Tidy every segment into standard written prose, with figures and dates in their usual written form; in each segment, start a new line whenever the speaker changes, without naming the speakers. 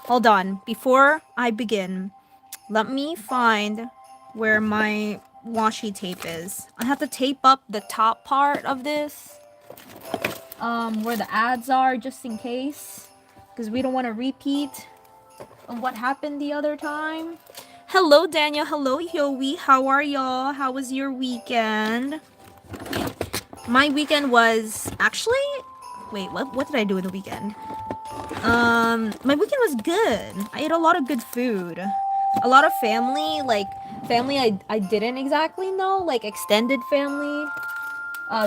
Hold on. Before I begin, let me find where my washi tape is. I have to tape up the top part of this, where the ads are, just in case, because we don't want to repeat of what happened the other time. Hello, Daniel. Hello, Yowie. How are y'all? How was your weekend? My weekend was actually. Wait, what did I do in the weekend? My weekend was good. I ate a lot of good food. A lot of family, like family I didn't exactly know, like extended family,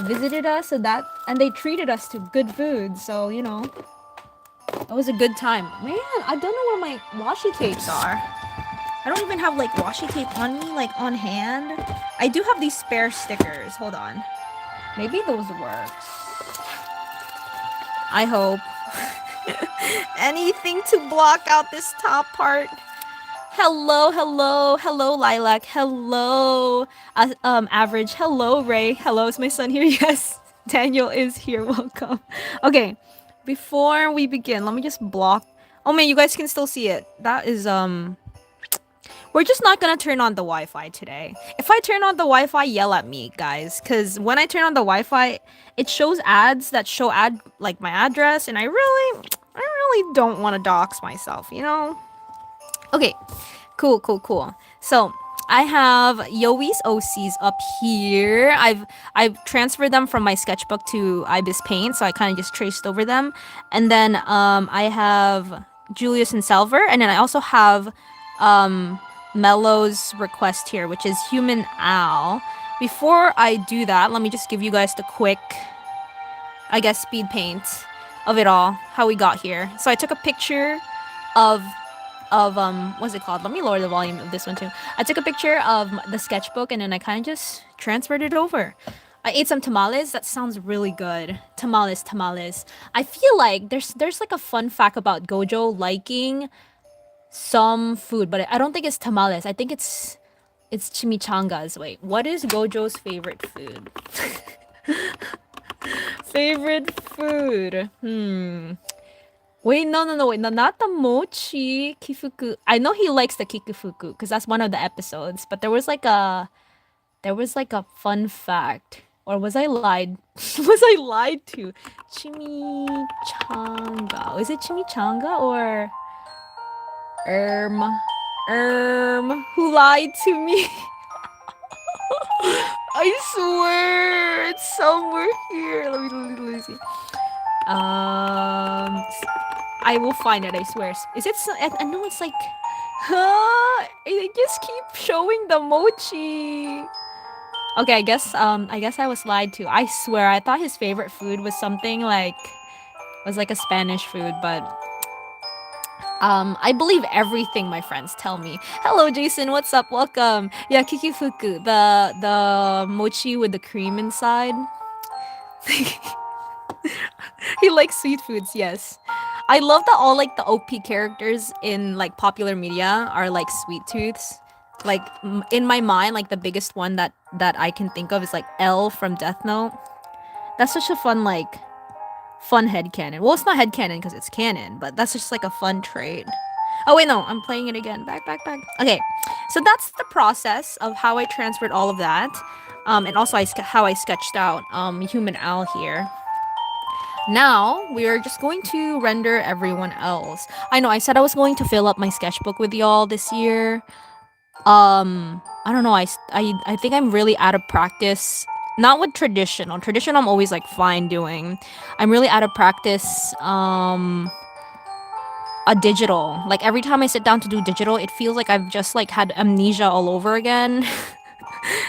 visited us, so that and they treated us to good food. So it was a good time. Man, I don't know where my washi tapes are. I don't even have like washi tape on me, like on hand. I do have these spare stickers. Hold on. Maybe those works. I hope. Anything to block out this top part. Hello, hello, hello, Lilac. Hello, Average. Hello, Ray. Hello, is my son here? Yes, Daniel is here. Welcome. Okay, before we begin, let me just block. Oh man, you guys can still see it. That is We're just not gonna turn on the Wi-Fi today. If I turn on the Wi-Fi, yell at me, guys, because when I turn on the Wi-Fi, it shows ads that show like my address, and I really don't want to dox myself. Okay, cool. So I have Yoi's OCs up here. I've transferred them from my sketchbook to ibispaint, so I kind of just traced over them, and then I have Julius and Salver, and then I also have Mello's request here, which is Human Owl. Before I do that, let me just give you guys the quick, I guess, speed paint of it all, how we got here. So I took a picture of what's it called? Let me lower the volume of this one too. I took a picture of the sketchbook and then I kind of just transferred it over. I ate some tamales. That sounds really good. Tamales. I feel like there's like a fun fact about Gojo liking some food, but I don't think it's tamales. I think it's chimichangas. Wait, what is Gojo's favorite food? Favorite food. Wait, no, wait, no, not the mochi kifuku. I know he likes the kikifuku because that's one of the episodes. But there was like a fun fact, or was I lied? Was I lied to? Chimichanga. Is it chimichanga or erm Who lied to me? I swear it's somewhere here. Let me see. I will find it. I swear. Is it? I know it's like. Huh? They just keep showing the mochi. Okay, I guess I was lied to. I swear, I thought his favorite food was something like was like a Spanish food, but I believe everything my friends tell me. Hello, Jason. What's up? Welcome. Yeah, kikifuku, the mochi with the cream inside. He likes sweet foods, yes. I love that all like the OP characters in like popular media are like sweet tooths. Like in my mind, like the biggest one that I can think of is like L from Death Note. That's such a fun headcanon. Well, it's not headcanon because it's canon, but that's just like a fun trait. Oh wait, no, I'm playing it again. Back. Okay, so that's the process of how I transferred all of that, and also how I sketched out Human Owl here. Now we are just going to render everyone else. I know I said I was going to fill up my sketchbook with y'all this year. I don't know. I think I'm really out of practice. Not with traditional. Traditional I'm always like fine doing. I'm really out of practice. A digital. Like every time I sit down to do digital, it feels like I've just like had amnesia all over again.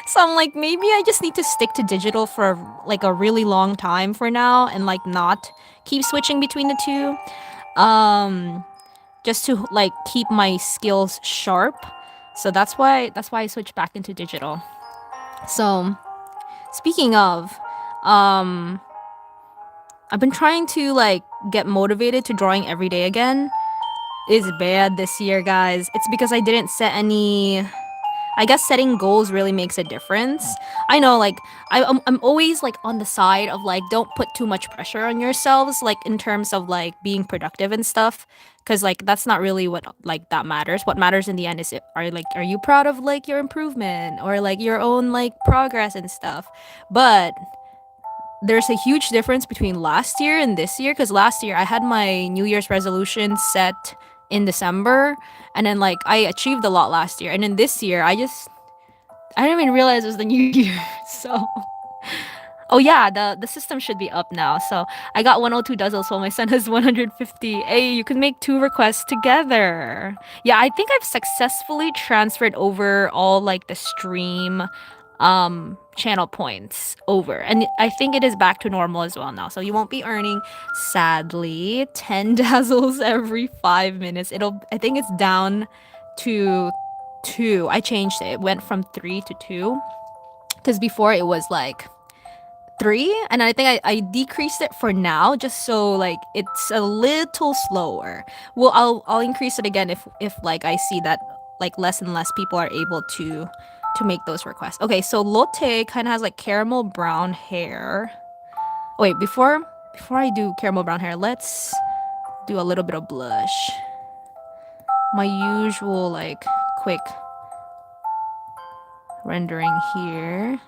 So I'm like, maybe I just need to stick to digital for like a really long time for now and like not keep switching between the two. Just to like keep my skills sharp. So that's why I switched back into digital. So speaking of, um I've been trying to like get motivated to drawing every day again. It's bad this year, guys. It's because I didn't set any I guess setting goals really makes a difference. I know, like, I'm always like on the side of like don't put too much pressure on yourselves, like in terms of like being productive and stuff, because like that's not really what like that matters. What matters in the end is are you proud of like your improvement or like your own like progress and stuff. But there's a huge difference between last year and this year, because last year I had my New Year's resolution set in December, and then like I achieved a lot last year, and then this year I didn't even realize it was the new year. So oh yeah, the system should be up now. So I got 102 dozzles while my son has 150. Hey, you can make two requests together. Yeah, I think I've successfully transferred over all like the stream channel points over, and I think it is back to normal as well now, so you won't be earning, sadly, 10 dazzles every 5 minutes. I think it's down to 2. I changed it. It went from 3 to 2, because before it was like 3, and I think I decreased it for now just so like it's a little slower. Well, I'll increase it again if like I see that like less and less people are able to make those requests. Okay, so Lotte kind of has like caramel brown hair. Wait, before I do caramel brown hair, let's do a little bit of blush. My usual like quick rendering here.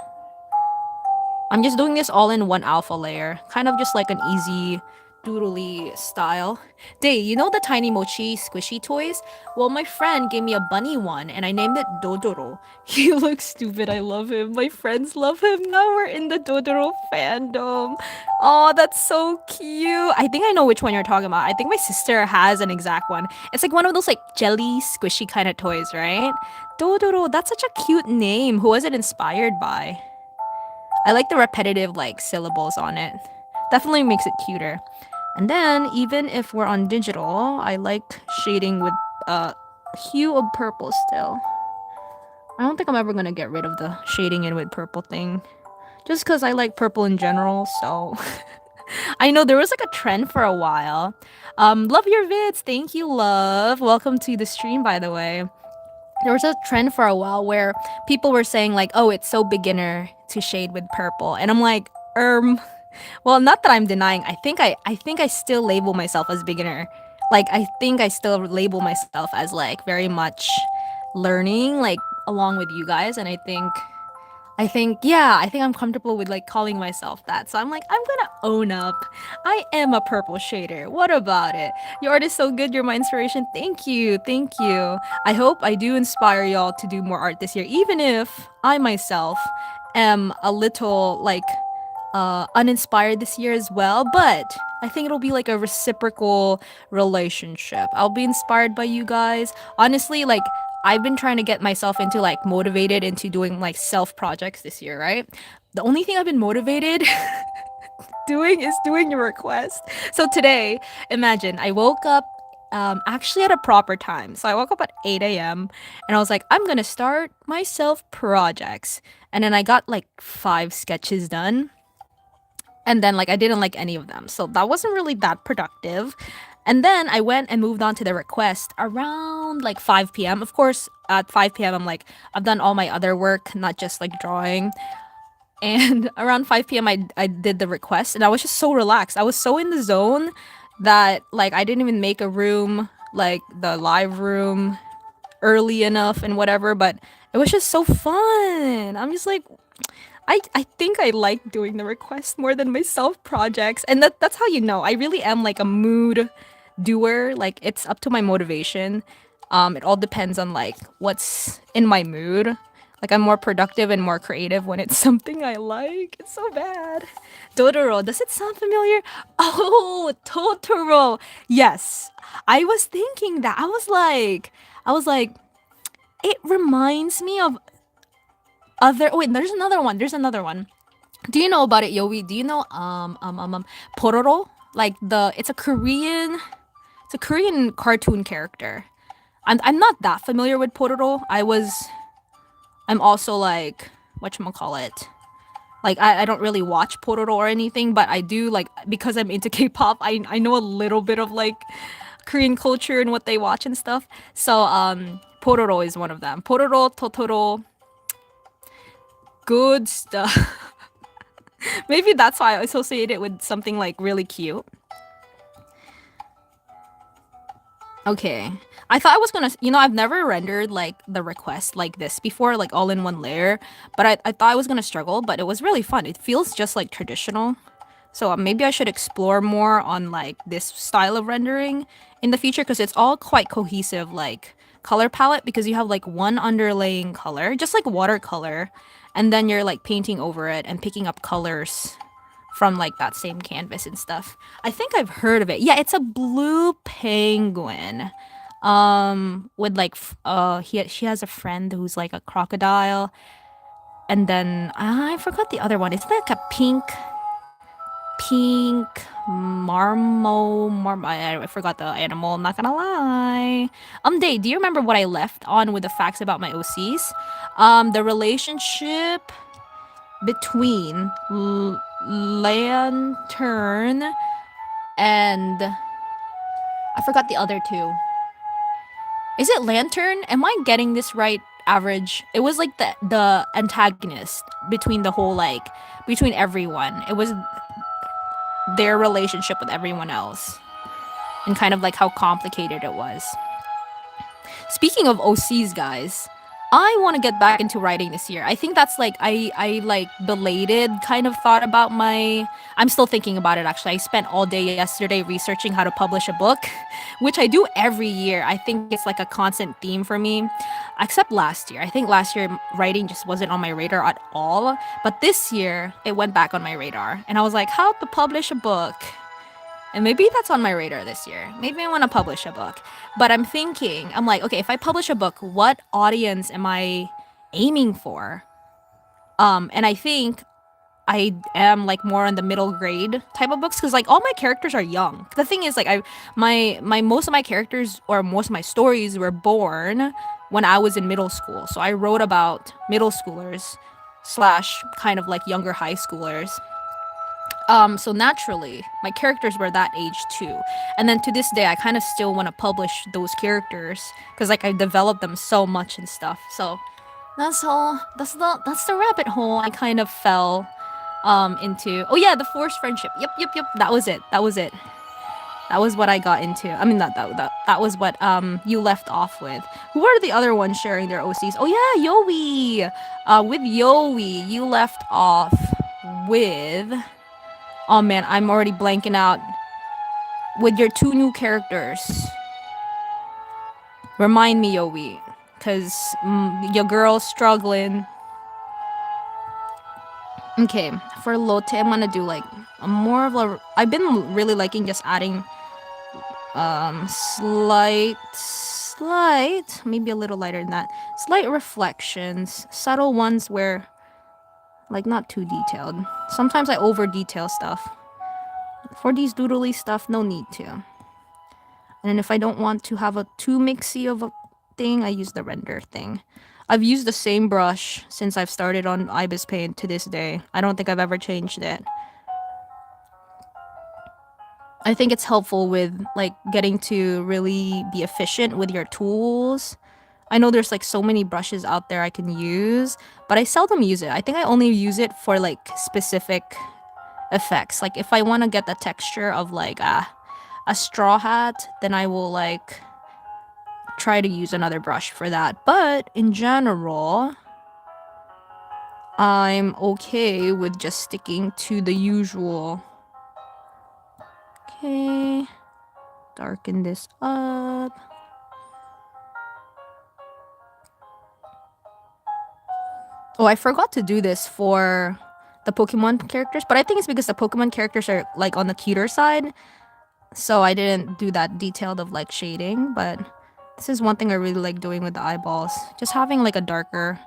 I'm just doing this all in one alpha layer, kind of just like an easy doodly style. Day, you know the tiny mochi squishy toys? Well, my friend gave me a bunny one and I named it Dodoro. He looks stupid. I love him. My friends love him. Now we're in the Dodoro fandom. Oh, that's so cute. I think I know which one you're talking about. I think my sister has an exact one. It's like one of those like jelly squishy kind of toys, right? Dodoro, that's such a cute name. Who was it inspired by? I like the repetitive like syllables on it. Definitely makes it cuter. And then even if we're on digital, I like shading with hue of purple still. I don't think I'm ever gonna get rid of the shading in with purple thing. Just because I like purple in general, so I know there was like a trend for a while. Love your vids. Thank you, love. Welcome to the stream, by the way. There was a trend for a while where people were saying like, "Oh, it's so beginner to shade with purple," and I'm like, well, not that I'm denying. I think I still label myself as beginner. Like, I think I still label myself as like very much learning, like along with you guys, and I think I'm comfortable with like calling myself that. So I'm like, I'm gonna own up. I am a purple shader. What about it? Your art is so good. You're my inspiration. Thank you. Thank you. I hope I do inspire y'all to do more art this year, even if I myself am a little like uninspired this year as well. But I think it'll be like a reciprocal relationship. I'll be inspired by you guys. Honestly, like I've been trying to get myself into like motivated into doing like self projects this year, right? The only thing I've been motivated doing is doing your request. So today, imagine I woke up actually at a proper time. So I woke up at 8 a.m. and I was like, I'm gonna start my self projects. And then I got like 5 sketches done. And then like I didn't like any of them. So that wasn't really that productive. And then I went and moved on to the request around like 5 p.m. Of course, at 5 p.m. I'm like, I've done all my other work, not just like drawing. And around 5 p.m. I did the request and I was just so relaxed. I was so in the zone that like I didn't even make a room, like the live room, early enough and whatever, but it was just so fun. I'm just like, I think I like doing the request more than my self projects. And that's how you know. I really am like a mood doer. Like it's up to my motivation. It all depends on like what's in my mood. Like I'm more productive and more creative when it's something I like. It's so bad. Totoro, does it sound familiar? Oh, Totoro. Yes. I was thinking that. I was like, it reminds me of other. Oh, wait, there's another one. There's another one. Do you know about it, Yowie? Do you know Pororo? Like it's a Korean cartoon character. I'm not that familiar with Pororo. I'm also like whatchamacallit. Like I don't really watch Pororo or anything, but I do like because I'm into K-pop, I know a little bit of like Korean culture and what they watch and stuff. So Pororo is one of them. Pororo, Totoro, good stuff. Maybe that's why I associate it with something like really cute. Okay. I thought I was gonna, I've never rendered like the request like this before, like all in one layer, but I thought I was gonna struggle, but it was really fun. It feels just like traditional. So maybe I should explore more on like this style of rendering in the future because it's all quite cohesive, like color palette, because you have like one underlaying color, just like watercolor, and then you're like painting over it and picking up colors from like that same canvas and stuff. I think I've heard of it. Yeah, it's a blue penguin. With like she has a friend who's like a crocodile, and then I forgot the other one. It's like a pink I forgot the animal. I'm not gonna lie. Day, do you remember what I left on with the facts about my OCs? The relationship between Lantern and I forgot the other two. Is it Lantern? Am I getting this right? Average. It was like the antagonist between the whole like between everyone. It was their relationship with everyone else and kind of like how complicated it was. Speaking of OCs, guys, I want to get back into writing this year. I think that's like I like belated kind of thought about my I'm still thinking about it actually. I spent all day yesterday researching how to publish a book, which I do every year. I think it's like a constant theme for me. Except last year. I think last year writing just wasn't on my radar at all, but this year it went back on my radar and I was like, how to publish a book. And maybe that's on my radar this year. Maybe I want to publish a book. But I'm like, okay, if I publish a book, what audience am I aiming for? And I think I am like more on the middle grade type of books because like all my characters are young. The thing is like my most of my characters or most of my stories were born when I was in middle school. So I wrote about middle schoolers slash kind of like younger high schoolers. So naturally, my characters were that age too. And then to this day, I kind of still want to publish those characters because like I developed them so much and stuff. So that's all. That's the rabbit hole I kind of fell into. Oh yeah, the forced friendship. Yep. That was it. That was what I got into. I mean, that was what you left off with. Who are the other ones sharing their OCs? Oh yeah, Yowie. With Yowie, you left off with. Oh man, I'm already blanking out. With your two new characters. Remind me, Yowie. Because your girl's struggling. Okay, for Lotte, I'm gonna do like a more of a. I've been really liking just adding slight, maybe a little lighter than that. Slight reflections, subtle ones where, like, not too detailed. Sometimes I over detail stuff. For these doodly stuff, no need to. And then if I don't want to have a too mixy of a thing, I use the render thing. I've used the same brush since I've started on ibispaint to this day. I don't think I've ever changed it. I think it's helpful with like getting to really be efficient with your tools. I know there's like so many brushes out there I can use, but I seldom use it. I think I only use it for like specific effects. Like if I want to get the texture of like a straw hat, then I will like try to use another brush for that. But in general, I'm okay with just sticking to the usual. Okay, darken this up. Oh, I forgot to do this for the Pokemon characters, but I think it's because the Pokemon characters are like on the cuter side, so I didn't do that detailed of like shading. But this is one thing I really like doing with the eyeballs, just having like a darker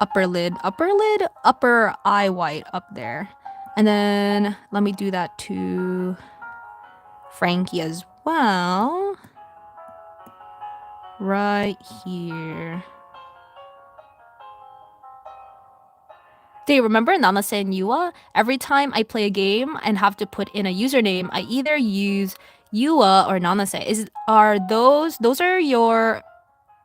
upper eye white up there. And then let me do that to Frankie as well. Right here. Do you remember Nanase and Yua? Every time I play a game and have to put in a username, I either use Yua or Nanase. Those are your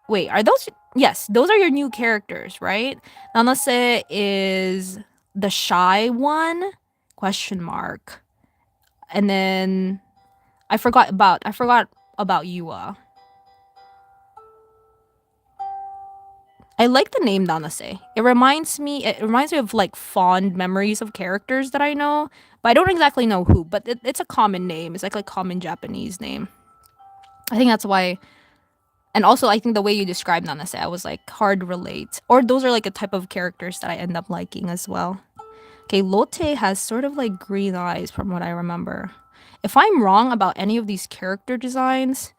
Wait, are those? Yes, those are your new characters, right? Nanase is the shy one? Question mark. And then I forgot about Yua. I like the name Nanase. It reminds me of like fond memories of characters that I know, but I don't exactly know who. But it's a common name. It's like a common Japanese name. I think that's why. And also, I think the way you described Nanase, I was like hard to relate. Or those are like a type of characters that I end up liking as well. Okay, Lotte has sort of like green eyes from what I remember. If I'm wrong about any of these character designs,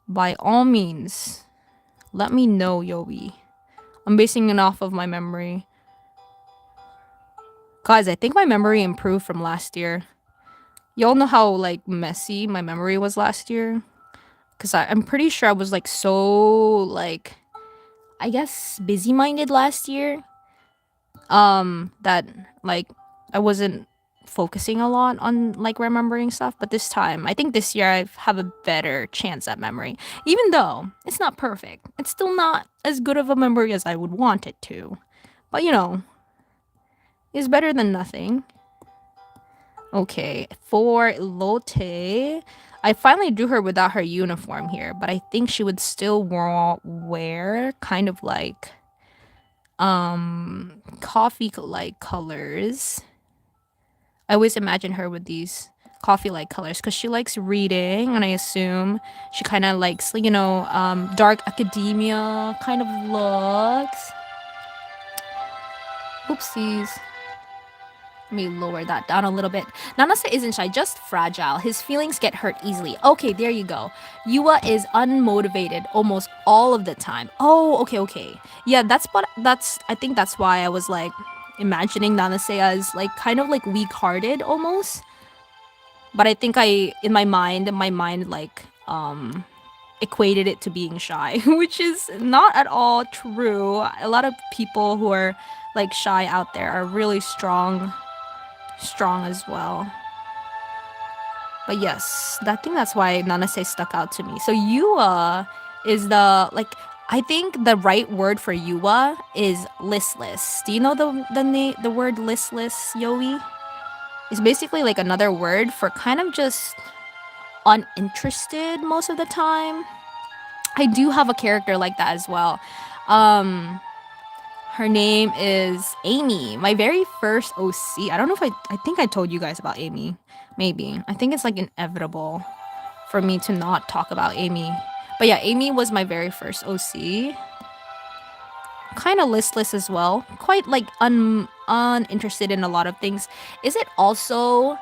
by all means, let me know, Yobi. I'm basing it off of my memory. Guys, I think my memory improved from last year. Y'all know how like messy my memory was last year? Because I'm pretty sure I was like so like, I guess, busy-minded last year. That like I wasn't focusing a lot on like remembering stuff, but this time I think this year I have a better chance at memory, even though it's not perfect. It's still not as good of a memory as I would want it to, but it's better than nothing. Okay, for Lotte, I finally drew her without her uniform here, but I think she would still wear kind of like coffee like colors. I always imagine her with these coffee like colors because she likes reading, and I assume she kind of likes dark academia kind of looks. Oopsies. Let me lower that down a little bit. Nanase isn't shy, just fragile. His feelings get hurt easily. Okay, there you go. Yua is unmotivated almost all of the time. Oh, okay. Yeah, I think that's why I was like imagining Nanase as like kind of like weak-hearted almost. But I think in my mind like equated it to being shy, which is not at all true. A lot of people who are like shy out there are really strong as well. But yes, I think that's why Nanase stuck out to me. So Yua is I think the right word for Yua is listless. Do you know the word listless, Yoi? It's basically like another word for kind of just uninterested most of the time. I do have a character like that as well. Um Her name is Amy, my very first OC. I don't know if I think I told you guys about Amy. Maybe. I think it's like inevitable for me to not talk about Amy. But yeah, Amy was my very first OC. Kind of listless as well. Quite like uninterested in a lot of things. Is it also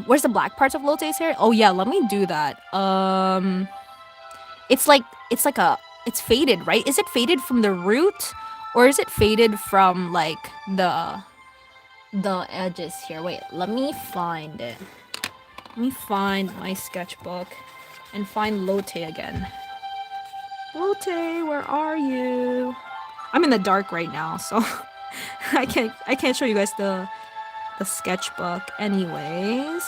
where's the black parts of Lotte's hair? Oh yeah, let me do that. It's faded, right? Is it faded from the root? Or is it faded from like the edges here? Wait, let me find it. Let me find my sketchbook and find Lotte again. Lotte, where are you? I'm in the dark right now, so I can't show you guys the sketchbook. Anyways.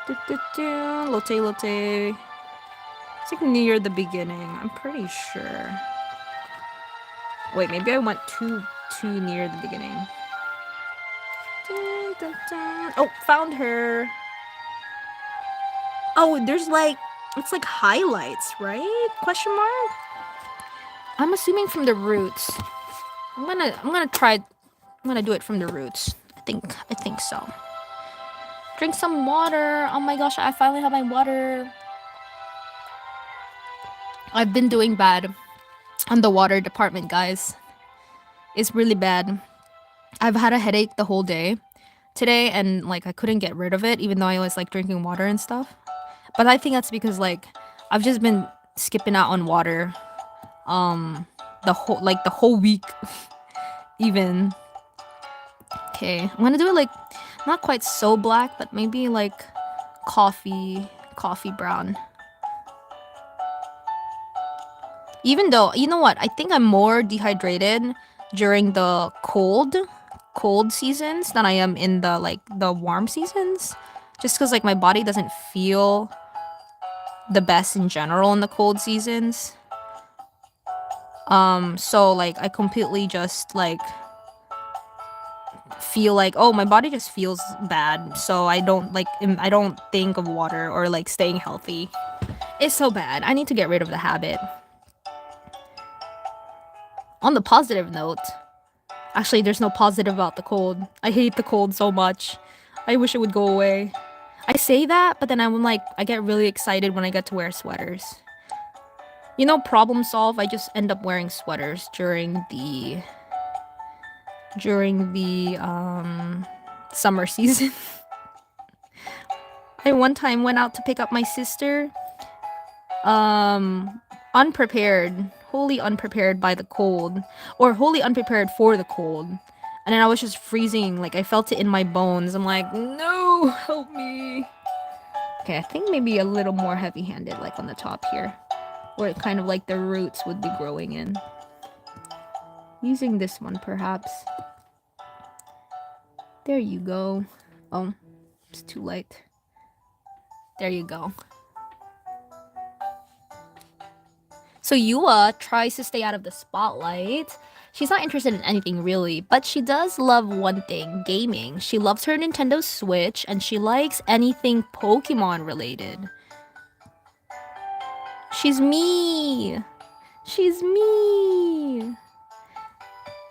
Lotte. It's like near the beginning, I'm pretty sure. Wait, maybe I went too near the beginning. Oh, found her. Oh, there's like it's like highlights, right? Question mark. I'm assuming from the roots. I'm gonna try. I'm gonna do it from the roots. I think so. Drink some water. Oh my gosh, I finally have my water. I've been doing bad on the water department, guys. It's really bad. I've had a headache the whole day today, and like I couldn't get rid of it even though I was like drinking water and stuff. But I think that's because like I've just been skipping out on water the whole week even. Okay, I'm gonna do it like not quite so black, but maybe like coffee brown. Even though, you know what, I think I'm more dehydrated during the cold seasons than I am in the warm seasons, just because like my body doesn't feel the best in general in the cold seasons. So like I completely just like feel like, oh, my body just feels bad, so I don't think of water or like staying healthy. It's so bad. I need to get rid of the habit. On the positive note, actually there's no positive about the cold. I hate the cold so much. I wish it would go away. I say that, but then I'm like, I get really excited when I get to wear sweaters. You know, problem solve, I just end up wearing sweaters during the summer season. I one time went out to pick up my sister, unprepared, wholly unprepared by the cold, or wholly unprepared for the cold. And then I was just freezing, like I felt it in my bones. I'm like, no, help me. Okay, I think maybe a little more heavy-handed, like on the top here, where it kind of like the roots would be growing in. Using this one, perhaps. There you go. Oh, it's too light. There you go. So Yua tries to stay out of the spotlight. She's not interested in anything really, but she does love one thing, gaming. She loves her Nintendo Switch and she likes anything Pokemon related. She's me. She's me.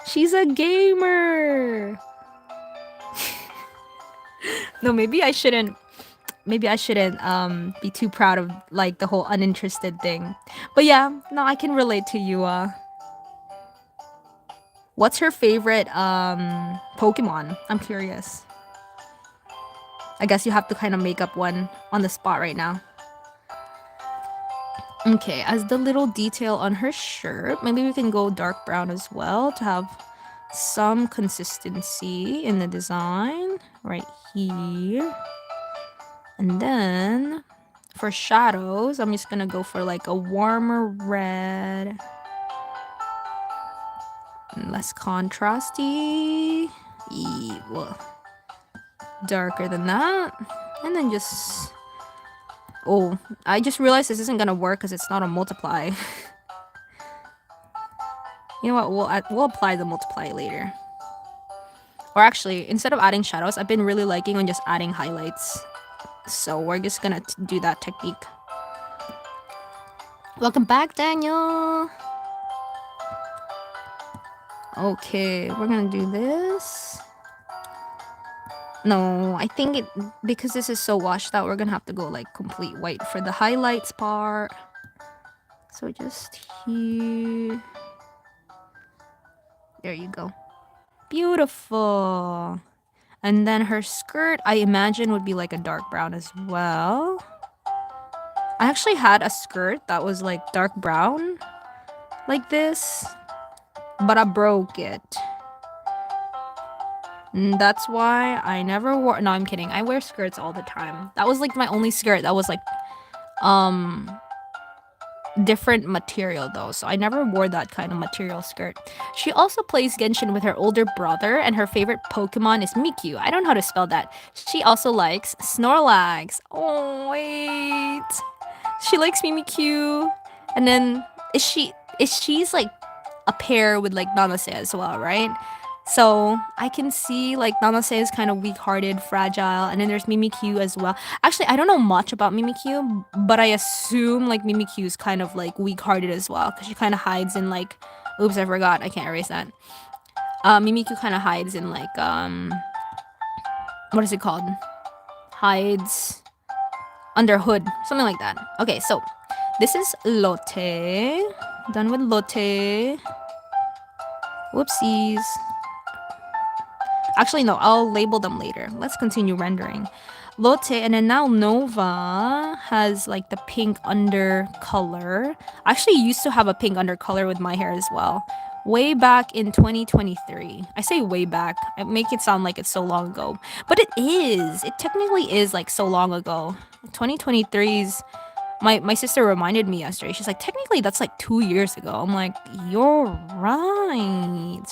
She's a gamer. No, maybe I shouldn't be too proud of like the whole uninterested thing. But yeah, no, I can relate to Yua. What's her favorite Pokemon? I'm curious. I guess you have to kind of make up one on the spot right now. Okay, as the little detail on her shirt, maybe we can go dark brown as well to have some consistency in the design right here. And then for shadows, I'm just gonna go for like a warmer red. Less contrasty. Well, darker than that. And then just... Oh, I just realized this isn't gonna work because it's not a multiply. You know what? We'll apply the multiply later. Or actually, instead of adding shadows, I've been really liking on just adding highlights. So we're just gonna do that technique. Welcome back, Daniel! Okay, we're gonna do this. No, I think because this is so washed out, we're gonna have to go like complete white for the highlights part. So just here. There you go. Beautiful. And then her skirt, I imagine, would be like a dark brown as well. I actually had a skirt that was like dark brown, like this, but I broke it. And that's why I never wore... No, I'm kidding. I wear skirts all the time. That was like my only skirt that was like different material though, so I never wore that kind of material skirt. She also plays Genshin with her older brother, and her favorite Pokemon is Mikyu. I don't know how to spell that. She also likes Snorlax. Oh wait, she likes Mimikyu. And then she's like a pair with like Nanase as well, right? So I can see like Nanase is kind of weak-hearted, fragile, and then there's Mimikyu as well. Actually, I don't know much about Mimikyu, but I assume like Mimikyu is kind of like weak-hearted as well, because she kind of hides in like... Oops, I forgot. I can't erase that. Mimikyu kind of hides in like what is it called? Hides under hood, something like that. Okay, so this is Lotte. Done with Lotte. Whoopsies. Actually, no, I'll label them later. Let's continue rendering. Lotte, and then now Nova has like the pink under color. I actually used to have a pink under color with my hair as well. Way back in 2023. I say way back. I make it sound like it's so long ago. But it is. It technically is like so long ago. 2023's... My sister reminded me yesterday. She's like, technically that's like 2 years ago. I'm like, you're right.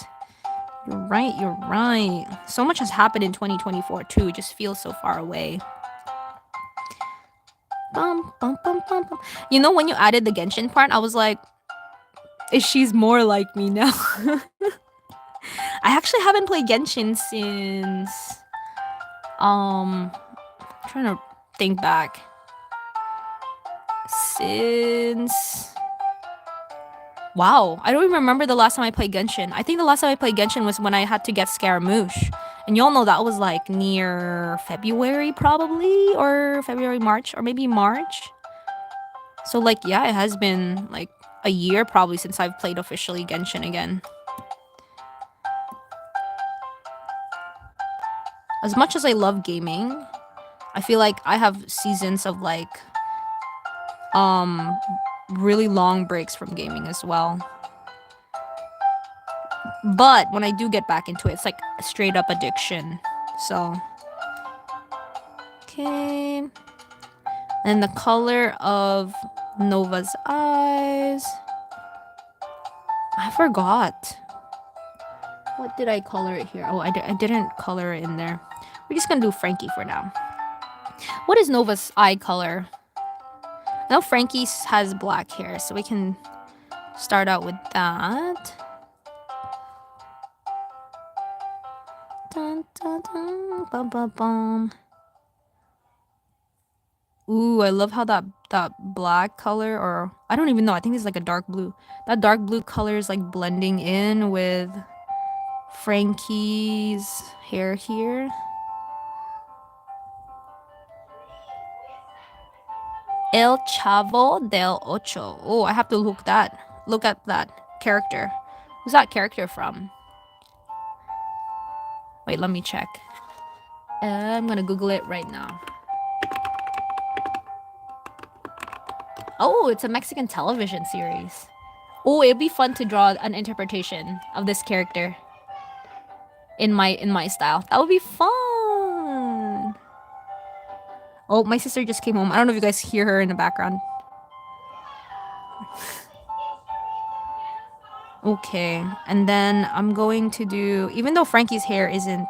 You're right. So much has happened in 2024 too. It just feels so far away. Bum, bum, bum, bum, bum. You know, when you added the Genshin part, I was like, is she's more like me now? I actually haven't played Genshin since I'm trying to think back. Since wow, I don't even remember the last time I played Genshin. I think the last time I played Genshin was when I had to get Scaramouche. And y'all know that was like near February probably, or February, March, or maybe March. So like yeah, it has been like a year probably since I've played officially Genshin again. As much as I love gaming, I feel like I have seasons of like really long breaks from gaming as well. But when I do get back into it, it's like a straight up addiction. So okay. And the color of Nova's eyes. I forgot. What did I color it here? Oh, I didn't color it in there. We're just gonna do Frankie for now. What is Nova's eye color? Now Frankie has black hair, so we can start out with that. Dun, dun, dun, bum, bum, bum. Ooh, I love how that black color, or I don't even know, I think it's like a dark blue. That dark blue color is like blending in with Frankie's hair here. El Chavo del Ocho. Oh, I have to look at that character. Who's that character from? Wait, let me check. I'm gonna Google it right now. Oh, it's a Mexican television series. Oh, it'd be fun to draw an interpretation of this character in my style. That would be fun. Oh, my sister just came home. I don't know if you guys hear her in the background. Okay, and then I'm going to do, even though Frankie's hair isn't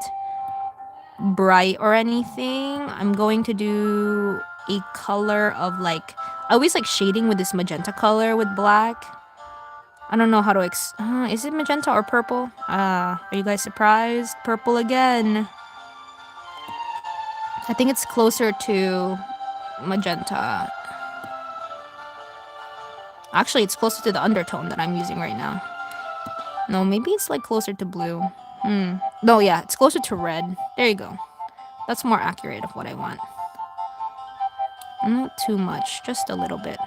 bright or anything, I'm going to do a color of like, I always like shading with this magenta color with black. I don't know how to is it magenta or purple? Are you guys surprised? Purple again. I think it's closer to magenta. Actually, it's closer to the undertone that I'm using right now. No, maybe it's like closer to blue. No, yeah, it's closer to red. There you go. That's more accurate of what I want. Not too much, just a little bit.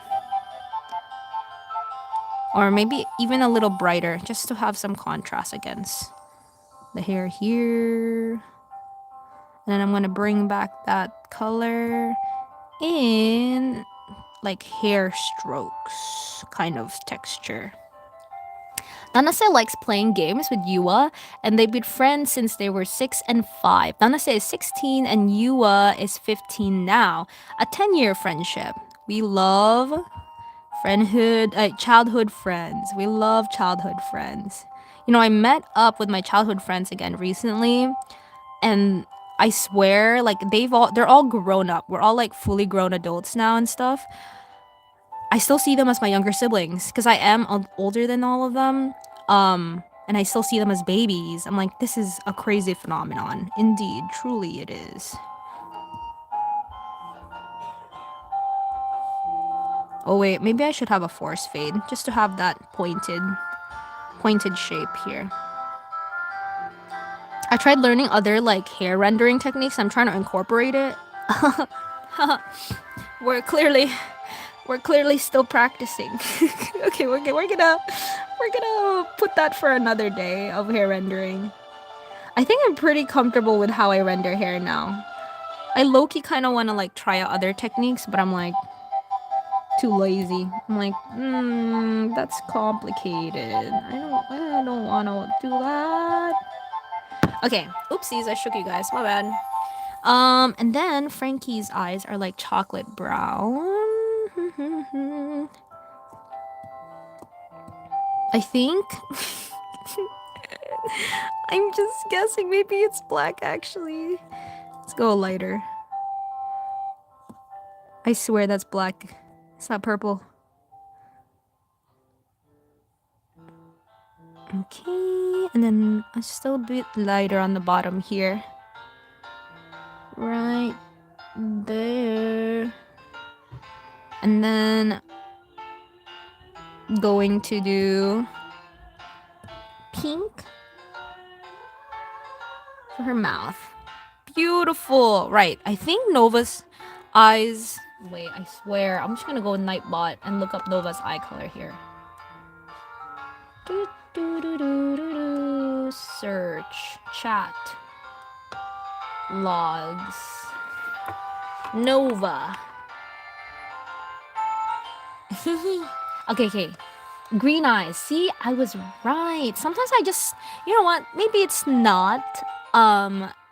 Or maybe even a little brighter, just to have some contrast against the hair here. And then I'm gonna bring back that color in like hair strokes kind of texture. Nanase likes playing games with Yua, and they've been friends since they were 6 and 5. Nanase is 16 and Yua is 15 now. A 10-year friendship. We love childhood friends. We love childhood friends. You know, I met up with my childhood friends again recently, and I swear, like they're all grown up. We're all like fully grown adults now and stuff. I still see them as my younger siblings because I am older than all of them. And I still see them as babies. I'm like, this is a crazy phenomenon. Indeed, truly it is. Oh wait, maybe I should have a force fade just to have that pointed shape here. I tried learning other like hair rendering techniques. I'm trying to incorporate it. We're clearly still practicing. Okay, we're gonna put that for another day of hair rendering. I think I'm pretty comfortable with how I render hair now. I low-key kind of want to like try out other techniques, but I'm like too lazy. I'm like, that's complicated. I don't want to do that. Okay, oopsies, I shook you guys. My bad. And then Frankie's eyes are like chocolate brown. I think. I'm just guessing. Maybe it's black actually. Let's go lighter. I swear that's black. It's not purple. Okay, and then still a bit lighter on the bottom here. Right there. And then going to do pink for her mouth. Beautiful. Right, I think Nova's eyes... Wait, I swear. I'm just gonna go Nightbot and look up Nova's eye color here. Search. Chat. Logs. Nova. Okay. Green eyes. See, I was right. Sometimes I just... You know what? Maybe it's not...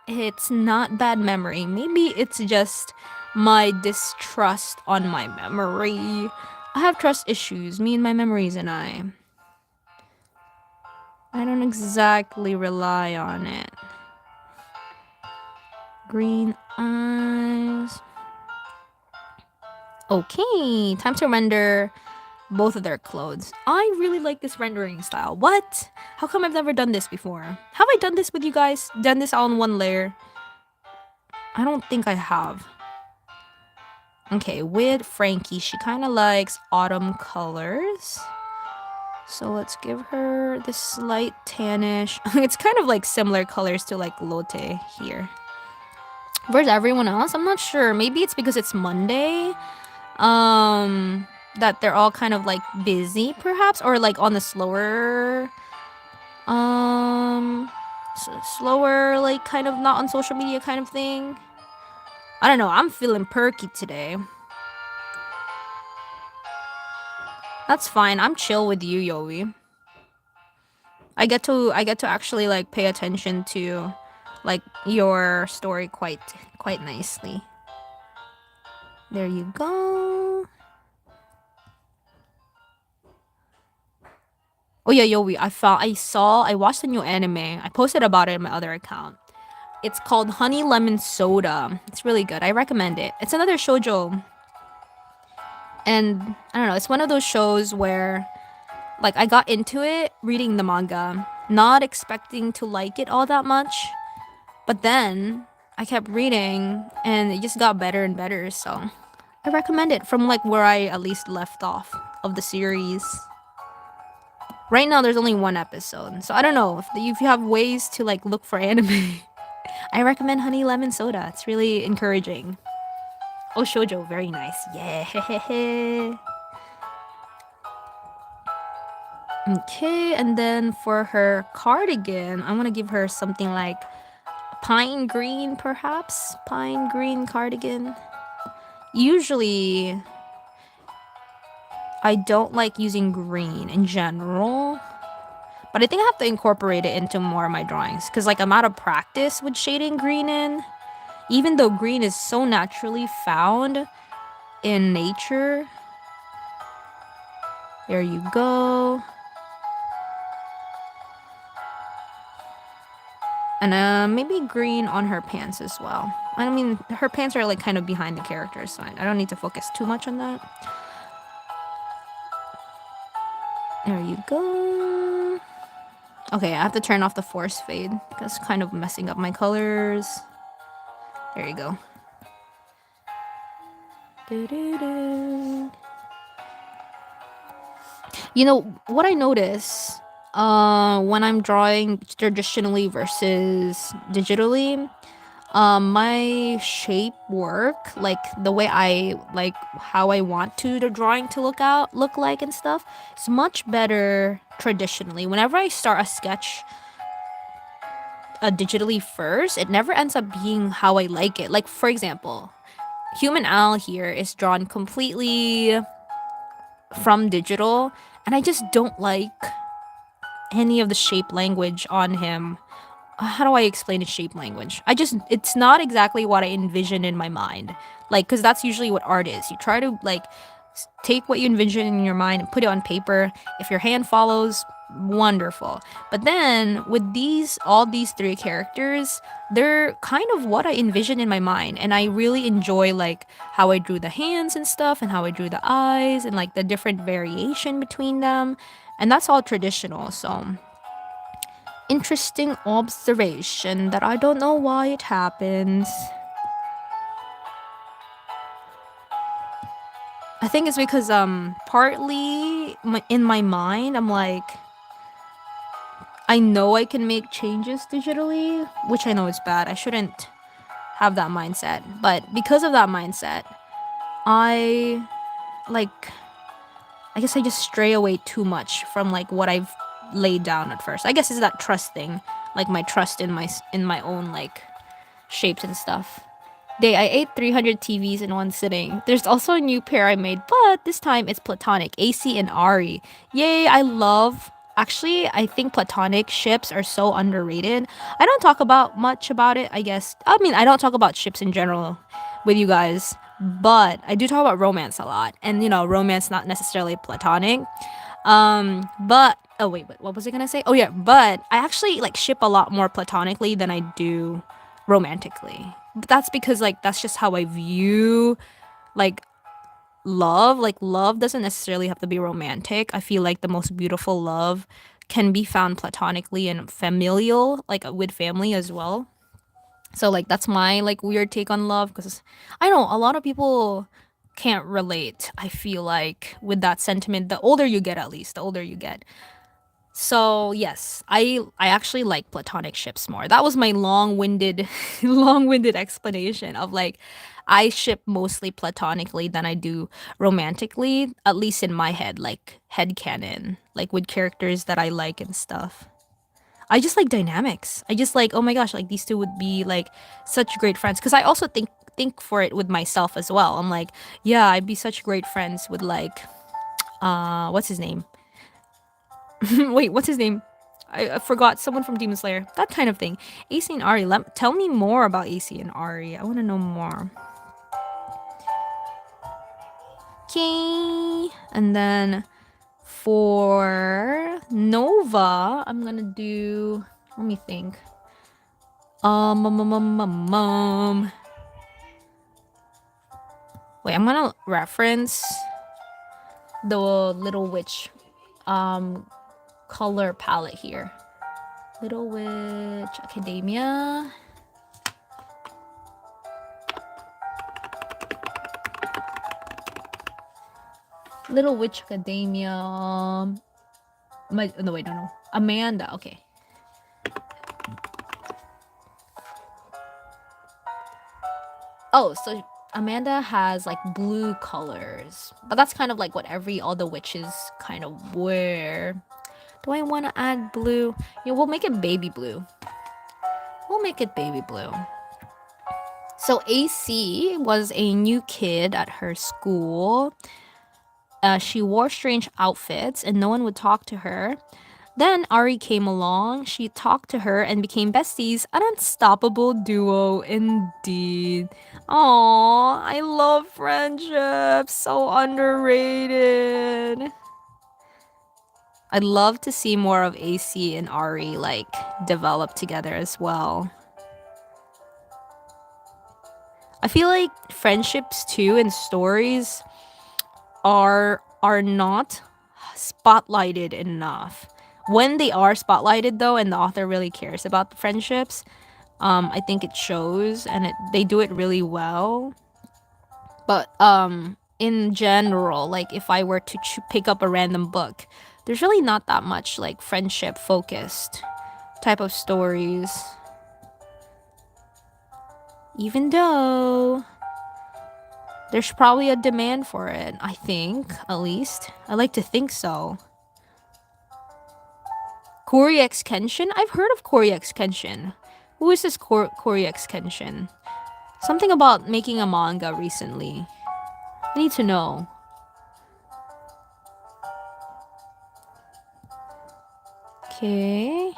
It's not bad memory. Maybe it's just my distrust on my memory. I have trust issues. Me and my memories and I don't exactly rely on it. Green eyes. Okay, time to render both of their clothes. I really like this rendering style. What? How come I've never done this before? Have I done this with you guys? Done this all in one layer? I don't think I have. Okay, with Frankie, she kind of likes autumn colors. So let's give her this slight tannish. It's kind of like similar colors to like Lotte here. Where's everyone else? I'm not sure. Maybe it's because it's Monday. That they're all kind of like busy perhaps, or like on the slower slower, like kind of not on social media kind of thing. I don't know. I'm feeling perky today. That's fine. I'm chill with you, Yowie. I get to actually like pay attention to like your story quite nicely. There you go. Oh yeah, Yowie, I watched the new anime. I posted about it in my other account. It's called Honey Lemon Soda. It's really good. I recommend it. It's another shoujo. And I don't know, it's one of those shows where like I got into it reading the manga, not expecting to like it all that much. But then I kept reading and it just got better and better, so I recommend it from like where I at least left off of the series. Right now there's only one episode, so I don't know if you have ways to like look for anime. I recommend Honey Lemon Soda. It's really encouraging. Oh, shoujo, very nice. Yeah. Okay, and then for her cardigan, I want to give her something like pine green, perhaps? Pine green cardigan. Usually, I don't like using green in general, but I think I have to incorporate it into more of my drawings because like I'm out of practice with shading green in. Even though green is so naturally found in nature. There you go. And maybe green on her pants as well. I mean, her pants are like kind of behind the character, so I don't need to focus too much on that. There you go. Okay, I have to turn off the force fade because it's kind of messing up my colors. There you go. You know what I notice when I'm drawing traditionally versus digitally, my shape work, like the way I like how I want the drawing to look like and stuff, is much better traditionally. Whenever I start a sketch digitally first, it never ends up being how I like it. Like for example, Human Al here is drawn completely from digital, and I just don't like any of the shape language on him. How do I explain his shape language? It's not exactly what I envision in my mind. Like, because that's usually what art is. You try to, like, take what you envision in your mind and put it on paper. If your hand follows, wonderful. But then with all these three characters, they're kind of what I envisioned in my mind, and I really enjoy like how I drew the hands and stuff, and how I drew the eyes, and like the different variation between them, and that's all traditional. So interesting observation that I don't know why it happens. I think it's because partly in my mind I'm like, I know I can make changes digitally, which I know is bad. I shouldn't have that mindset. But because of that mindset, I like I guess I just stray away too much from like what I've laid down at first. I guess it's that trust thing, like my trust in my own like shapes and stuff. Day, I ate 300 TVs in one sitting. There's also a new pair I made, but this time it's platonic. AC and Ari. Yay, I love. Actually, I think platonic ships are so underrated. I don't talk about much about it, I guess. I mean, I don't talk about ships in general with you guys, but I do talk about romance a lot. And romance not necessarily platonic. But oh wait, what was I gonna say? Oh yeah, but I actually like ship a lot more platonically than I do romantically. But that's because like that's just how I view like love. Like love doesn't necessarily have to be romantic. I feel like the most beautiful love can be found platonically and familial, like with family as well. So like that's my like weird take on love, because I know a lot of people can't relate, I feel like, with that sentiment. The older you get, at least the older you get. So yes, I actually like platonic ships more. That was my long-winded long-winded explanation of like I ship mostly platonically than I do romantically, at least in my head, like head canon, like with characters that I like and stuff. I just like dynamics. I just like, oh my gosh, like these two would be like such great friends, because I also think for it with myself as well. I'm like, yeah, I'd be such great friends with like what's his name? Wait, what's his name? I forgot, someone from Demon Slayer. That kind of thing. AC and Ari. Tell me more about AC and Ari. I want to know more. Okay. And then for Nova, I'm gonna do. Let me think. Wait, I'm gonna reference the Little Witch color palette here. Little Witch Academia. Little Witch Academia. No, wait, no. Amanda, okay. Oh, so Amanda has like blue colors, but that's kind of like what all the witches kind of wear. Do I want to add blue? Yeah, we'll make it baby blue. We'll make it baby blue. So AC was a new kid at her school. She wore strange outfits and no one would talk to her. Then Ari came along, she talked to her and became besties. An unstoppable duo indeed. Aww, I love friendship. So underrated. I'd love to see more of AC and Ari like develop together as well. I feel like friendships too and stories are not spotlighted enough. When they are spotlighted though, and the author really cares about the friendships, I think it shows, and they do it really well. But in general, like if I were to pick up a random book, there's really not that much like friendship focused type of stories. Even though there's probably a demand for it, I think, at least. I like to think so. Kori X Kenshin? I've heard of Kori X Kenshin. Who is this Kori X Kenshin? Something about making a manga recently. I need to know. Okay.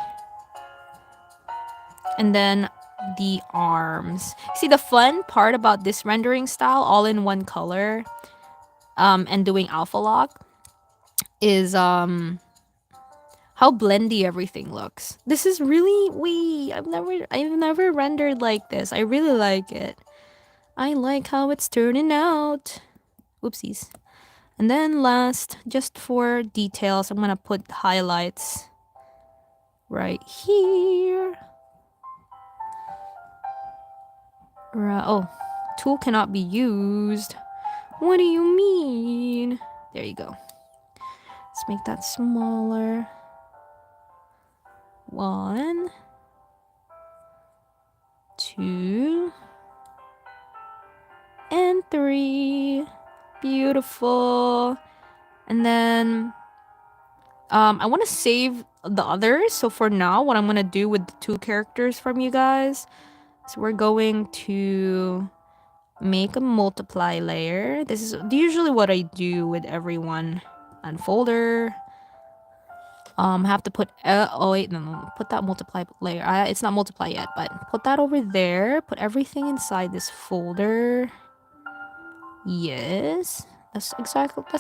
And then the arms. See, the fun part about this rendering style, all in one color, and doing alpha lock, is how blendy everything looks. This is really I've never rendered like this. I really like it. I like how it's turning out. Oopsies. And then last, just for details, I'm gonna put highlights right here. Oh, tool cannot be used. What do you mean? There you go. Let's make that smaller. 1, 2, and 3. Beautiful. And then I want to save the others. So for now, what I'm going to do with the 2 characters from you guys, so we're going to make a multiply layer. This is usually what I do with everyone. Unfolder. Have to put oh wait, no, put that multiply layer. It's not multiply yet, but put that over there. Put everything inside this folder. Yes, that's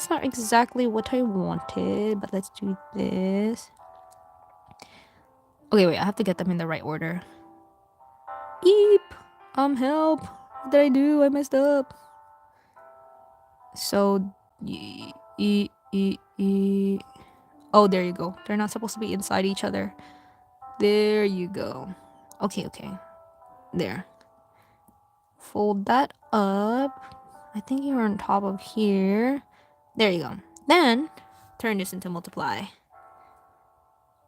not exactly what I wanted, but let's do this. Okay, wait, I have to get them in the right order. Eep. Help. What did I do? I messed up. So, oh, there you go. They're not supposed to be inside each other. There you go. Okay. There. Fold that up. I think you're on top of here. There you go. Then, turn this into multiply.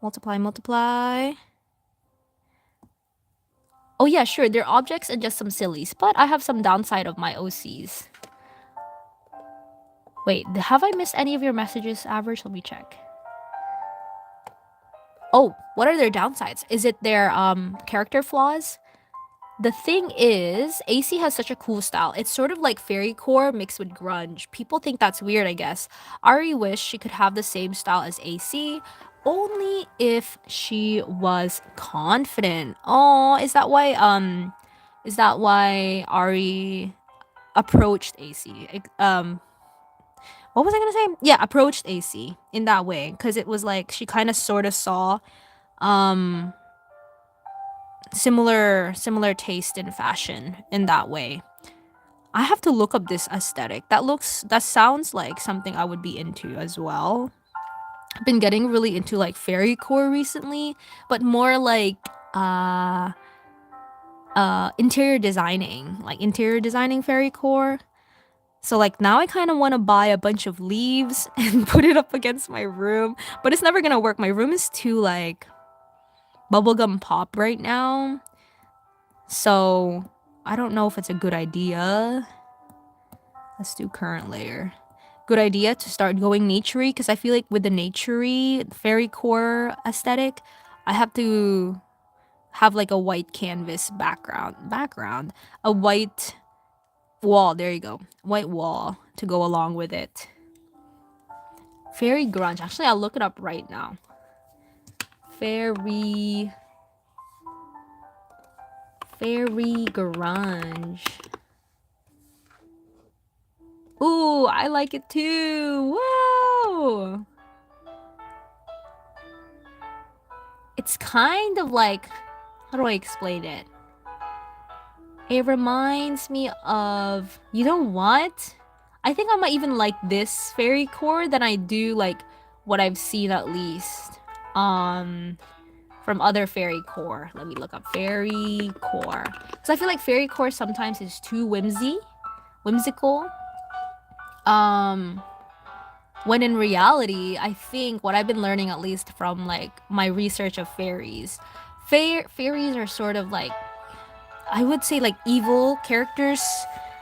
Multiply. Oh yeah, sure, they're objects and just some sillies, but I have some downside of my OCs. Wait, have I missed any of your messages, Average? Let me check. Oh, what are their downsides? Is it their character flaws? The thing is, AC has such a cool style. It's sort of like fairycore mixed with grunge. People think that's weird, I guess. Ari wished she could have the same style as AC, only if she was confident. Oh, is that why Ari approached AC? What was I gonna say? Yeah, approached AC in that way, because it was like she kind of sort of saw similar taste in fashion in that way. I have to look up this aesthetic. That sounds like something I would be into as well. I've been getting really into like fairycore recently, but more like interior designing fairycore. So like now I kind of want to buy a bunch of leaves and put it up against my room, but it's never gonna work. My room is too like bubblegum pop right now. So I don't know if it's a good idea. Let's do current layer. Good idea to start going naturey, because I feel like with the naturey fairy core aesthetic, I have to have like a white canvas background, a white wall. There you go, white wall to go along with it. Fairy grunge. Actually, I'll look it up right now. Fairy grunge. Ooh, I like it too. Whoa! It's kind of like, how do I explain it? It reminds me of, you know what? I think I might even like this fairy core than I do like what I've seen at least from other fairy core. Let me look up fairy core, because I feel like fairy core sometimes is too whimsical. When in reality, I think what I've been learning, at least from like my research of fairies, fairies are sort of like, I would say like evil characters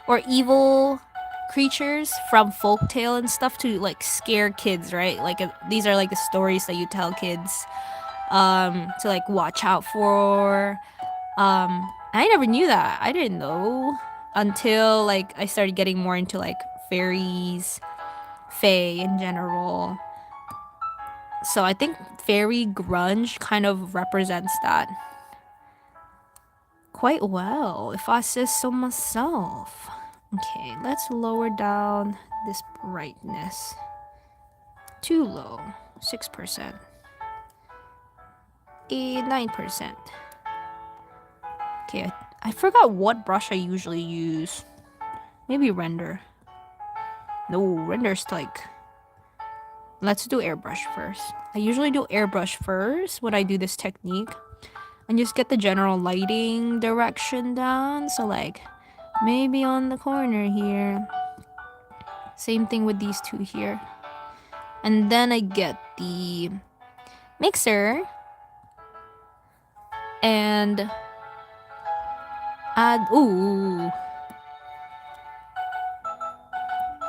or evil creatures from folktale and stuff to like scare kids, right? Like these are like the stories that you tell kids to like watch out for. I never knew that. I didn't know until like I started getting more into like fairies, fae in general. So I think fairy grunge kind of represents that quite well, if I say so myself. Okay, let's lower down this brightness. Too low, 6%. 9%. Okay, I forgot what brush I usually use. Maybe render. No, render's like... Let's do airbrush first. I usually do airbrush first when I do this technique. And just get the general lighting direction down. So like, maybe on the corner here. Same thing with these two here. And then I get the mixer. And add... Ooh.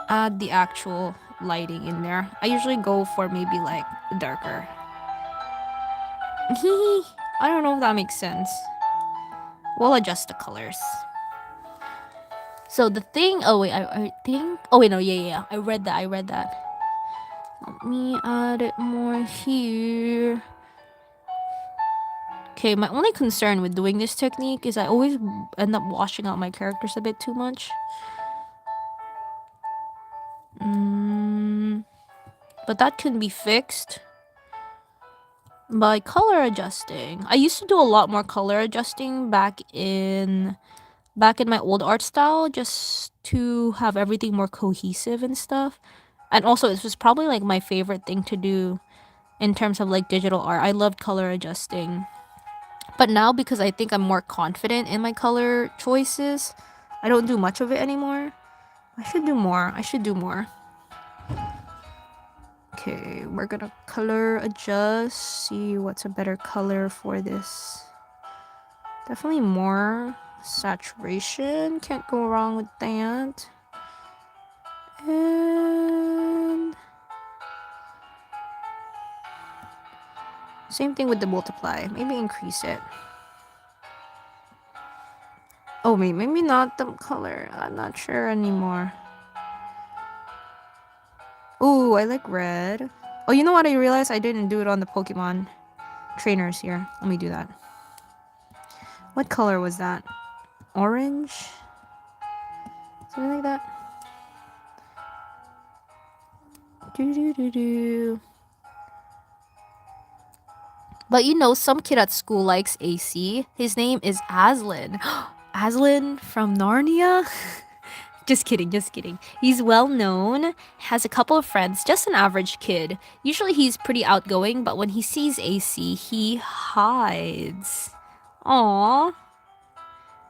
Add the actual lighting in there. I usually go for maybe like darker. I don't know if that makes sense. We'll adjust the colors. So the thing... Oh wait, I think... Oh wait, no, yeah. I read that. Let me add it more here. Okay, my only concern with doing this technique is I always end up washing out my characters a bit too much. But that can be fixed by color adjusting. I used to do a lot more color adjusting back in my old art style, just to have everything more cohesive and stuff. And also, this was probably like my favorite thing to do in terms of like digital art. I loved color adjusting. But now, because I think I'm more confident in my color choices, I don't do much of it anymore. I should do more. Okay, we're gonna color adjust, see what's a better color for this. Definitely more saturation, can't go wrong with that. And same thing with the multiply, maybe increase it. Oh, maybe not the color, I'm not sure anymore. Ooh, I like red. Oh, you know what? I realized I didn't do it on the Pokemon trainers here. Let me do that. What color was that? Orange? Something like that. But you know, some kid at school likes AC. His name is Aslan. Aslan from Narnia? Just kidding. He's well known, has a couple of friends, just an average kid. Usually he's pretty outgoing, but when he sees AC, he hides. Aww.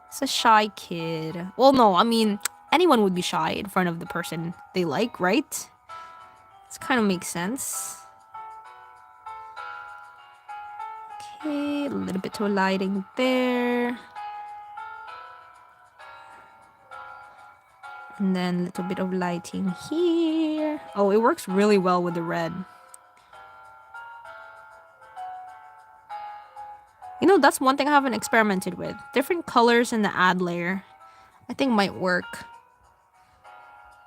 It's a shy kid. Well, no, I mean, anyone would be shy in front of the person they like, right? This kind of makes sense. Okay, a little bit of lighting there. And then a little bit of lighting here. Oh, it works really well with the red. You know, that's one thing I haven't experimented with. Different colors in the add layer. I think might work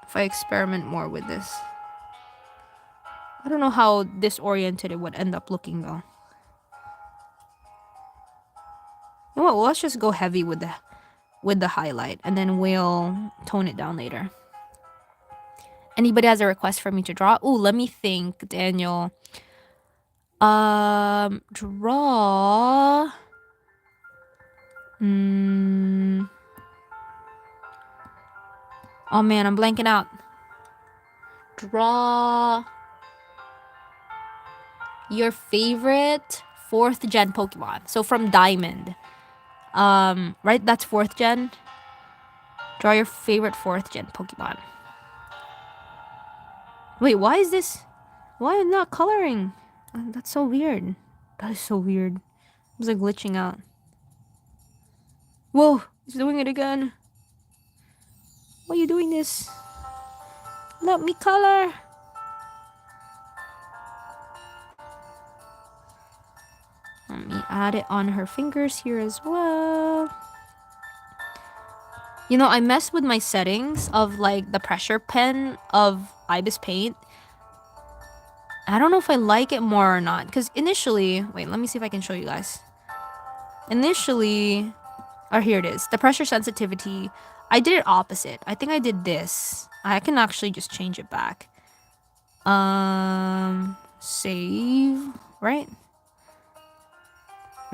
if I experiment more with this. I don't know how disoriented it would end up looking though. You know what? Well, let's just go heavy with the highlight, and then we'll tone it down later. Anybody has a request for me to draw? Ooh, let me think, Daniel. Draw. Oh man, I'm blanking out. Draw your favorite 4th gen Pokemon. So from Diamond. Right? That's 4th gen. Draw your favorite 4th gen Pokemon. Wait, why is this? Why is it not coloring? That's so weird. That is so weird. It was like glitching out. Whoa, he's doing it again. Why are you doing this? Let me color. Let me add it on her fingers here as well. You know, I messed with my settings of like the pressure pen of ibispaint. I don't know if I like it more or not. Because initially... Wait, let me see if I can show you guys. Initially... Oh, here it is. The pressure sensitivity. I did it opposite. I think I did this. I can actually just change it back. Save. Right?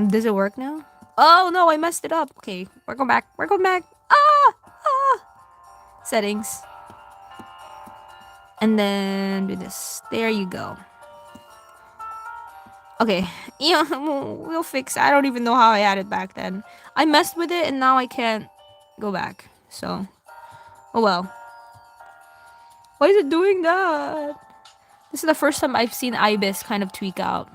Does it work now? Oh no, I messed it up. Okay, we're going back. We're going back. Ah! Settings. And then do this. There you go. Okay, yeah, we'll fix it. I don't even know how I had it back then. I messed with it and now I can't go back. So, oh well. Why is it doing that? This is the first time I've seen Ibis kind of tweak out.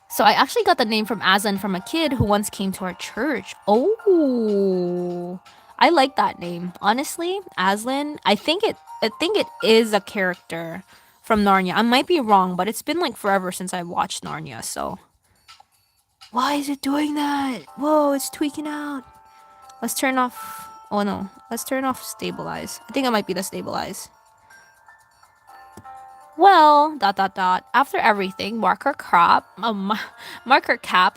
So I actually got the name from Aslan from a kid who once came to our church. Oh, I like that name. Honestly, Aslan, I think it is a character from Narnia. I might be wrong, but it's been like forever since I watched Narnia, so. Why is it doing that? Whoa, it's tweaking out. Let's turn off. Oh no, let's turn off stabilize. I think it might be the stabilize. Well, dot dot dot. After everything, Marker Cap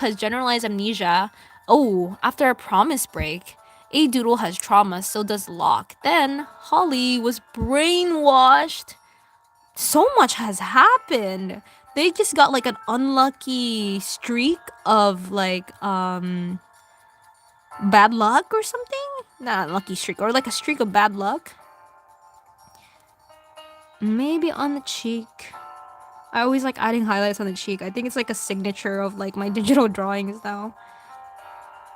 has generalized amnesia. Oh, after a promise break, A Doodle has trauma, so does Locke. Then Holly was brainwashed. So much has happened. They just got like an unlucky streak of like bad luck or something. Not unlucky streak, or like a streak of bad luck. Maybe on the cheek. I always like adding highlights on the cheek. I think it's like a signature of like my digital drawings now.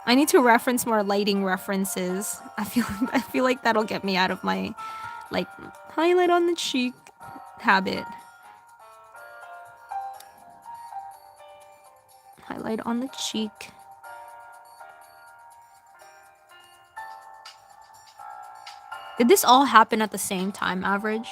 I need to reference more lighting references. I feel like that'll get me out of my like highlight on the cheek habit. Highlight on the cheek. Did this all happen at the same time, average?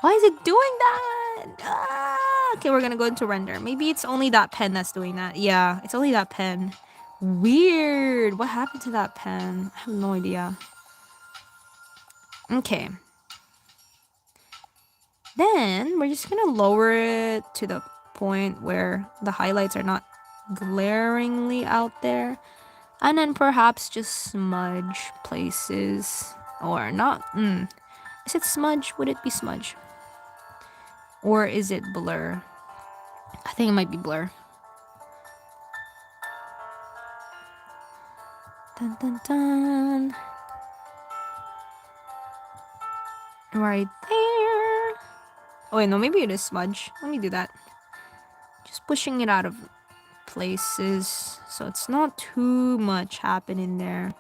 Why is it doing that? Okay, we're gonna go into render. Maybe it's only that pen that's doing that. Yeah, it's only that pen. Weird. What happened to that pen? I have no idea. Okay. Then we're just gonna lower it to the point where the highlights are not glaringly out there. And then perhaps just smudge places. Or not. Is it smudge? Would it be smudge? Or is it blur? I think it might be blur. Dun dun dun. Right there. Oh wait, no, maybe it is smudge. Let me do that. Just pushing it out of places so it's not too much happening there.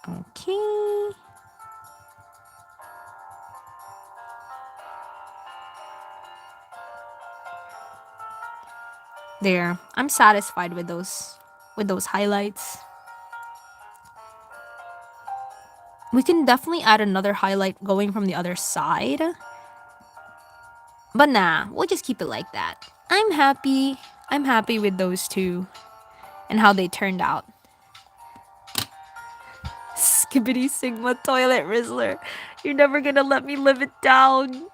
Okay. There. I'm satisfied with those highlights. We can definitely add another highlight going from the other side. But nah, we'll just keep it like that. I'm happy. I'm happy with those two and how they turned out. Skibbity Sigma Toilet Rizzler. You're never gonna let me live it down.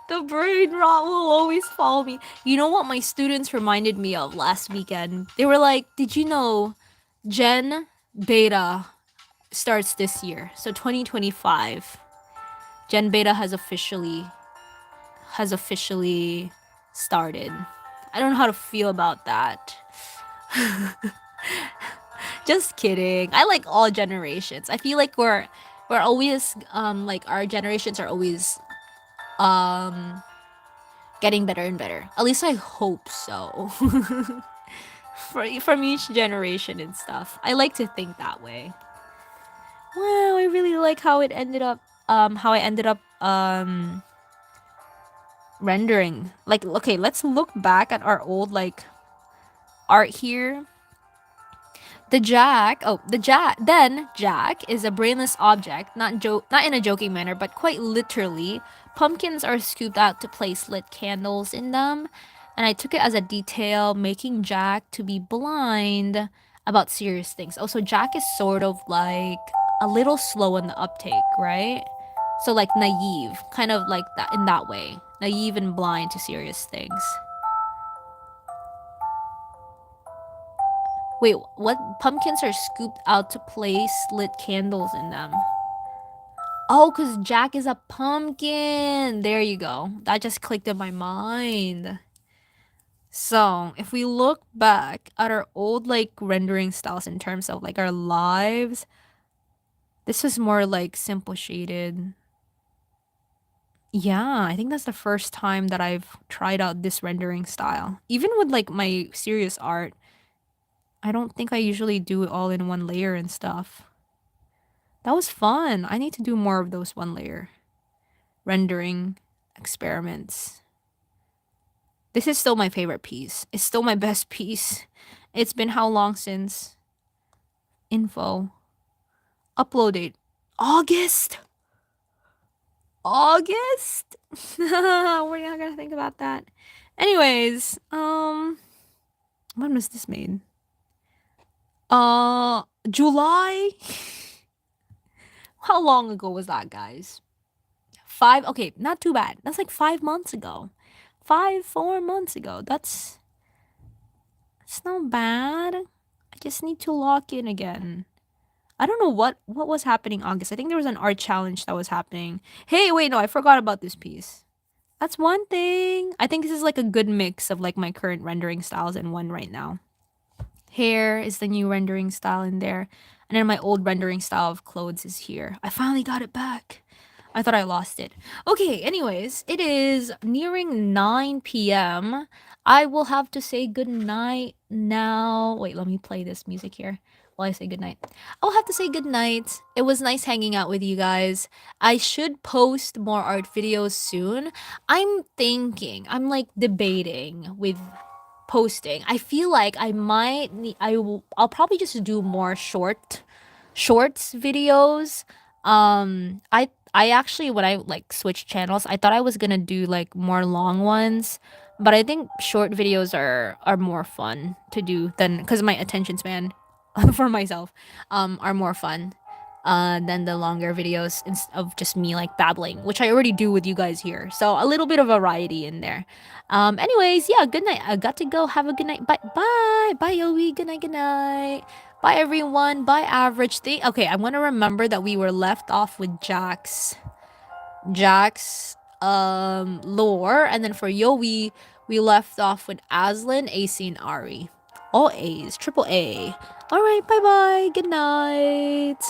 The brain rot will always follow me. You know what my students reminded me of last weekend? They were like, did you know Gen Beta starts this year? So 2025. Gen Beta has officially started. I don't know how to feel about that. Just kidding. I like all generations. I feel like we're always like our generations are always getting better and better. At least I hope so. From each generation and stuff. I like to think that way. Wow, I really like how it ended up rendering. Like, okay, let's look back at our old like art here. Then Jack is a brainless object, not in a joking manner, but quite literally. Pumpkins are scooped out to place lit candles in them, and I took it as a detail, making Jack to be blind about serious things. Also, Jack is sort of like a little slow in the uptake, right? So like naive, kind of like that in that way. Naive and blind to serious things. Wait, what? Pumpkins are scooped out to place lit candles in them. Oh, because Jack is a pumpkin. There you go. That just clicked in my mind. So, if we look back at our old like rendering styles in terms of like our lives, this is more like simple shaded. Yeah, I think that's the first time that I've tried out this rendering style. Even with like my serious art, I don't think I usually do it all in one layer and stuff. That was fun. I need to do more of those one layer rendering experiments. This is still my favorite piece. It's still my best piece. It's been how long since info upload date? August. August. We're not gonna think about that. Anyways, when was this made? July. How long ago was that, guys? Okay, not too bad. That's like 5 months ago. 4 months ago. That's not bad. I just need to lock in again. I don't know what was happening August. I think there was an art challenge that was happening. Hey, wait, no, I forgot about this piece. That's one thing. I think this is like a good mix of like my current rendering styles in one right now. Hair is the new rendering style in there. And then my old rendering style of clothes is here. I finally got it back. I thought I lost it. Okay, anyways, it is nearing 9 p.m. I will have to say good night now. Wait, let me play this music here while I say good night. I'll have to say good night. It was nice hanging out with you guys. I should post more art videos soon. I'm like debating with posting. I feel like I might need, I'll probably just do more shorts videos. I actually, when I like switched channels, I thought I was gonna do like more long ones, but I think short videos are more fun to do than, because my attention span for myself are more fun than the longer videos of just me like babbling, which I already do with you guys here. So a little bit of variety in there. Anyways, yeah, good night. I got to go. Have a good night. Bye, Yowie. Good night. Good night. Bye, everyone. Bye, average thing. Okay, I'm gonna remember that we were left off with Jack's lore, and then for Yowie, we left off with Aslan, AC, and Ari. All A's, triple A. All right, bye bye. Good night.